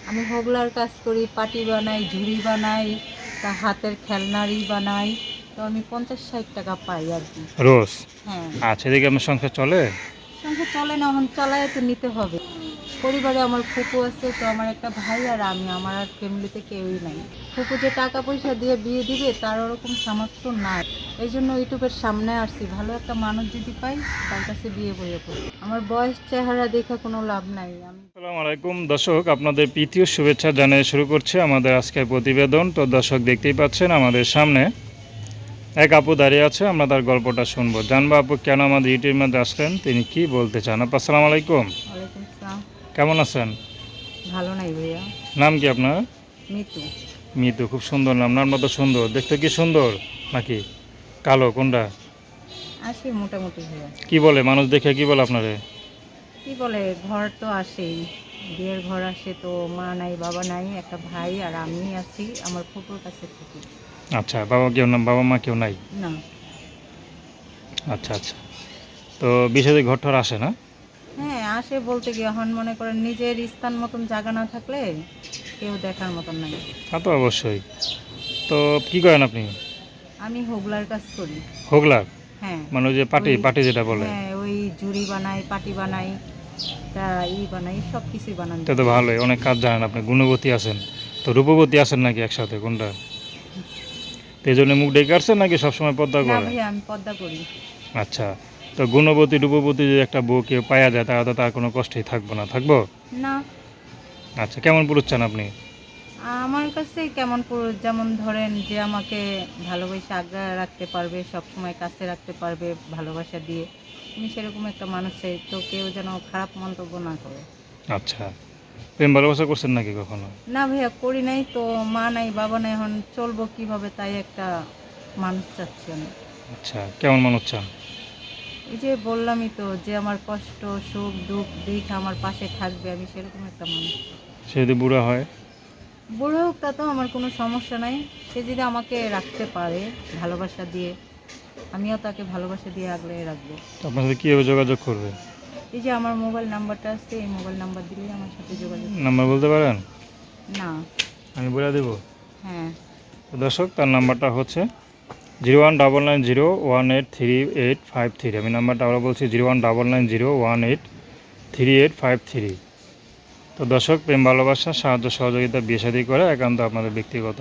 আমি হোগলার কাজ করি, পাটি বানাই, ঝুড়ি বানাই, তা হাতের খেলনারি বানাই। তো আমি 50-60 টাকা পাই আর কি। রোজ? হ্যাঁ। আচ্ছা, এদিকে আপনার সংসার চলে? সংসার চলে না, এখন চালায় তো নিতে হবে। পরিবারে আমার ফুপু আছে, তো আমার একটা ভাই আর আমি, আমার আর ফ্যামিলিতে কেউই নাই। ফুপু যে টাকা পয়সা দিয়ে বিয়ে দিবে তার ওরকম সামর্থ্য নাই। এই জন্য ইউটিউবের সামনে আসছি, ভালো একটা মানুষ যদি পাই তার কাছে বিয়ে বইয়ে পড়ি। আমার বয়স চেহারা দেখে কোনো লাভ নাই। আসসালামু আলাইকুম দর্শক, আপনাদের প্রীতীয় শুভেচ্ছা জানিয়ে শুরু করছে আমাদের আজকের প্রতিবেদন। তো দর্শক, দেখতেই পাচ্ছেন আমাদের সামনে এক আপু দাঁড়িয়ে আছে। আমরা তার গল্পটা শুনবো, জানবো আপু কেন আমাদের ইউটিউবের মধ্যে আসলেন, তিনি কি বলতে চান। আপু আসসালামু আলাইকুম, ওয়ালাইকুম আসসালাম। কেমন আছেন? ভালো নাই ভাইয়া। নাম কি আপনার? মিতু। মিতু, খুব সুন্দর নাম। নাম তো সুন্দর, দেখতে কি সুন্দর নাকি কালো কোনটা? আসি মোটামুটি ভাইয়া। কি বলে মানুষ দেখে, কি বলে আপনারে? কি বলে, ঘর তো আসেই, বিয়ের ঘর আসে, তো মা নাই বাবা নাই, একটা ভাই আর আমি আছি, আমার ফুপুর কাছে থাকি। আচ্ছা, বাবা কেউ না, বাবা মা কেউ নাই? না। আচ্ছা আচ্ছা, তো বিষয়ে ঘর টর আসে না? হ্যাঁ আসে বলতে কি, এখন মনে করেন নিজের স্থান মতন জায়গা না থাকলে কেউ দেখার মতন নাই। তা তো অবশ্যই। তো কি করেন আপনি? আমি হোগলার কাজ করি। হোগলার? হ্যাঁ। মানে ওই যে পাটি ওই, পাটি যেটা বলে? হ্যাঁ ওই ঝুড়ি বানাই, পাটি বানাই, তা বানাই, সব কিছুই বানান তা যায়। তো ভালোই, অনেক কাজ জানেন আপনি, গুণবতী আছেন। তো রূপবতী আছেন নাকি একসাথে, কোনটা? তো এই জন্য মুখ ডেকে আসছেন নাকি সবসময় পর্দা না করেন? ভাইয়া, আমি পর্দা করি। আচ্ছা, তো গুণবতী রূপবতী যদি একটা বউ কেউ পাওয়া যায় তাহলে তো তার কোনো কষ্টই থাকবো না, থাকবো? না। আচ্ছা, কেমন পুরুষ চান আপনি? আমার কাছে কেমন পুরুষ, যেমন ধরেন যে আমাকে ভালোবেসে আগলে রাখতে পারবে, সব সময় কাছে রাখতে পারবে ভালোবাসা দিয়ে, আমি সেরকম একটা মানুষ চাই। তো কেউ যেন খারাপ মন্তব্য না করে। আচ্ছা, প্রেম ভালোবাসা করছেন নাকি কখনো? না ভাইয়া, করি নাই তো, মা নাই বাবা নাই, এখন চলবো কিভাবে, তাই একটা মানুষ চাচ্ছি আমি। আচ্ছা, কেমন মানুষ চান? এই যে বললামই তো, যে আমার কষ্ট সুখ দুঃখ দেখে আমার পাশে থাকবে, আমি সেরকম একটা মানুষ। সে যদি বুড়া হয়? বুড়ো হোক তা তো আমার কোনো সমস্যা নাই, সে যদি আমাকে রাখতে পারে ভালোবাসা দিয়ে, আমিও তাকে ভালোবাসা দিয়ে আগলে রাখবো। তো আপনার সাথে কীভাবে যোগাযোগ করবে? এই যে আমার মোবাইল নাম্বারটা আছে, এই মোবাইল নাম্বার দিলেই আমার সাথে যোগাযোগ করবে। নাম্বার বলতে পারেন? না। আমি বলে দেবো। হ্যাঁ। তো দর্শক, তার নাম্বারটা হচ্ছে 0199018385 আমি নাম্বারটা আবার বলছি, 0199018385। তো দর্শক, প্রেম ভালোবাসা সাহায্য সহযোগিতা বিয়ে শাদী করে একান্ত আপনাদের ব্যক্তিগত